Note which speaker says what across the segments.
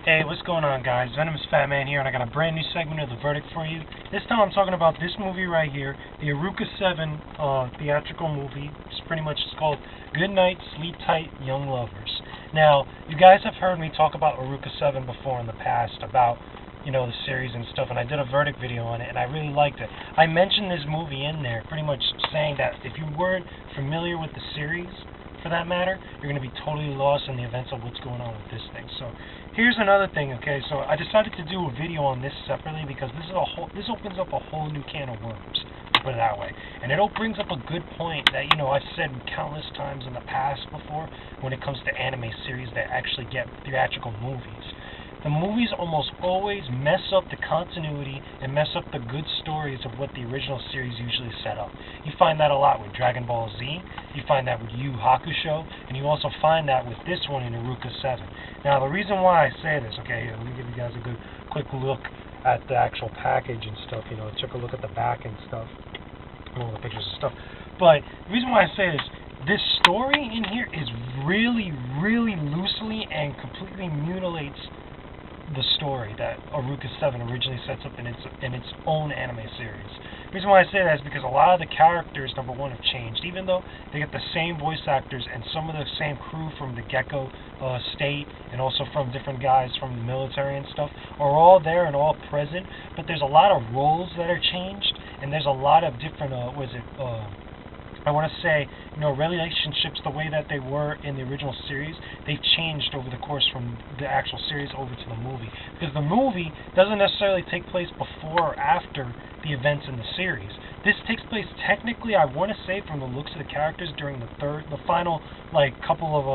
Speaker 1: Hey, what's going on, guys? Venomousfatman here, and I got a brand new segment of The Verdict for you. This time I'm talking about this movie right here, the Eureka Seven theatrical movie. It's called Good Night, Sleep Tight, Young Lovers. Now, you guys have heard me talk about Eureka Seven before in the past, about, the series and stuff, and I did a verdict video on it, and I really liked it. I mentioned this movie in there, pretty much saying that if you weren't familiar with the series, for that matter, you're going to be totally lost in the events of what's going on with this thing. So here's another thing, okay? So I decided to do a video on this separately because this opens up a whole new can of worms, to put it that way. And it brings up a good point that, I've said countless times in the past before when it comes to anime series that actually get theatrical movies. The movies almost always mess up the continuity and mess up the good stories of what the original series usually set up. You find that a lot with Dragon Ball Z, you find that with Yu Hakusho, and you also find that with this one in Eureka 7. Now, the reason why I say this, okay, let me give you guys a quick look at the actual package and stuff. I took a look at the back and stuff, all the pictures and stuff. But the reason why I say this story in here is really, really loosely and completely mutilates the story that Eureka 7 originally sets up in its own anime series. The reason why I say that is because a lot of the characters, number one, have changed. Even though they get the same voice actors and some of the same crew from the Gecko State and also from different guys from the military and stuff are all there and all present, but there's a lot of roles that are changed, and there's a lot of different, I want to say, relationships the way that they were in the original series, they've changed over the course from the actual series over to the movie. Because the movie doesn't necessarily take place before or after the events in the series. This takes place technically, I want to say, from the looks of the characters during the final, couple of,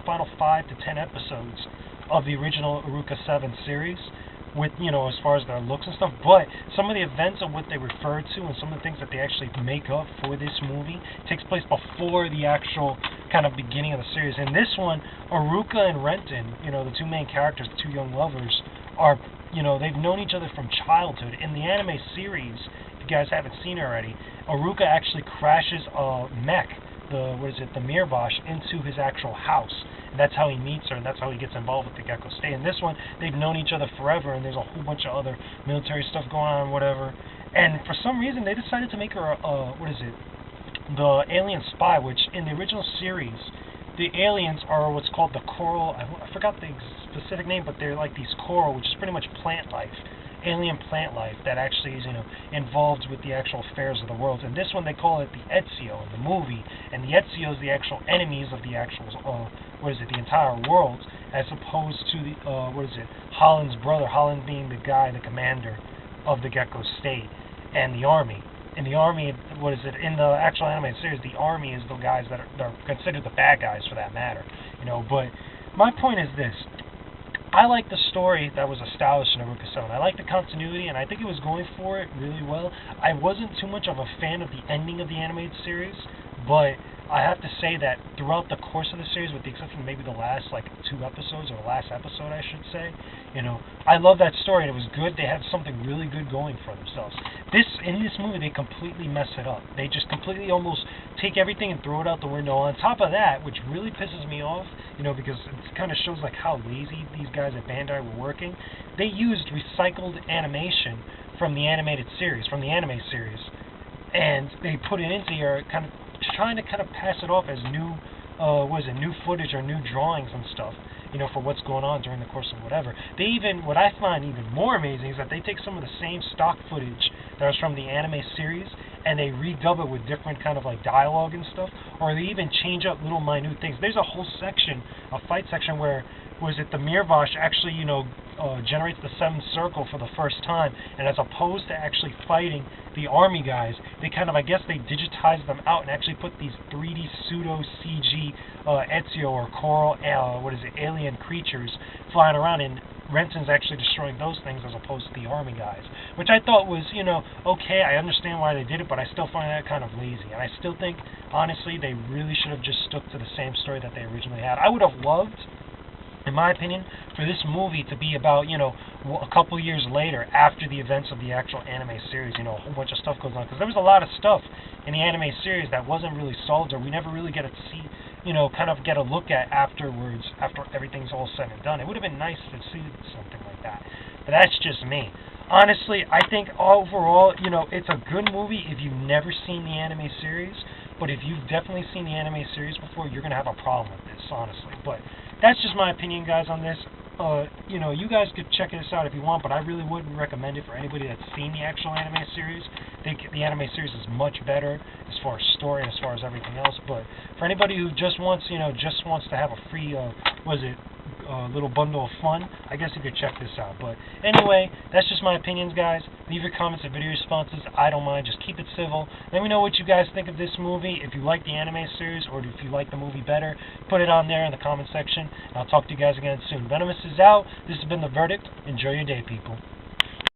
Speaker 1: final 5 to 10 episodes of the original Eureka 7 series, with, as far as their looks and stuff, but some of the events of what they refer to and some of the things that they actually make up for this movie takes place before the actual kind of beginning of the series. In this one, Eureka and Renton, the two main characters, the two young lovers, are, they've known each other from childhood. In the anime series, if you guys haven't seen it already, Eureka actually crashes a mech, the Mirvash, into his actual house. And that's how he meets her, and that's how he gets involved with the Gecko State. In this one, they've known each other forever, and there's a whole bunch of other military stuff going on, whatever. And for some reason, they decided to make her the alien spy, which in the original series, the aliens are what's called the coral, I forgot the specific name, but they're like these coral, which is pretty much plant life. Alien plant life that actually is, involved with the actual affairs of the world. And this one they call it the Ezio in the movie, and the Ezio is the actual enemies of the actual, the entire world, as opposed to the, Holland's brother, Holland being the commander of the Gecko State, and the army. In the army, in the actual anime series, the army is the guys that are considered the bad guys for that matter, but my point is this. I like the story that was established in Eureka 7. I like the continuity, and I think it was going for it really well. I wasn't too much of a fan of the ending of the animated series, but I have to say that throughout the course of the series, with the exception of maybe the last 2 episodes, or the last episode I should say, I love that story, and it was good. They had something really good going for themselves. In this movie, they completely mess it up. They just completely almost take everything and throw it out the window. On top of that, which really pisses me off, because it kind of shows how lazy these guys at Bandai were working, they used recycled animation from the animated series, from the anime series, and they put it into here, trying to pass it off as new footage or new drawings and stuff, for what's going on during the course of whatever. What I find even more amazing is that they take some of the same stock footage that was from the anime series, and they redub it with different dialogue and stuff, or they even change up little minute things. There's a whole section, a fight section, where the Mirvash actually, generates the seventh circle for the first time, and as opposed to actually fighting the army guys, they I guess they digitized them out and actually put these 3D pseudo CG Ezio or coral, alien creatures flying around, and Renton's actually destroying those things as opposed to the army guys, which I thought was, okay, I understand why they did it, but I still find that kind of lazy, and I still think, honestly, they really should have just stuck to the same story that they originally had. I would have loved, in my opinion, for this movie to be about, a couple years later, after the events of the actual anime series, a whole bunch of stuff goes on, because there was a lot of stuff in the anime series that wasn't really solved, or we never really get to see kind of get a look at afterwards, after everything's all said and done. It would have been nice to see something like that. But that's just me. Honestly, I think overall, it's a good movie if you've never seen the anime series. But if you've definitely seen the anime series before, you're going to have a problem with this, honestly. But that's just my opinion, guys, on this. You guys could check this out if you want, but I really wouldn't recommend it for anybody that's seen the actual anime series. I think the anime series is much better as far as story and as far as everything else. But for anybody who just wants, to have a free, little bundle of fun, I guess you could check this out. But anyway, that's just my opinions, guys. Leave your comments and video responses. I don't mind. Just keep it civil. Let me know what you guys think of this movie. If you like the anime series or if you like the movie better, put it on there in the comment section. And I'll talk to you guys again soon. Venomous is out. This has been The Verdict. Enjoy your day, people.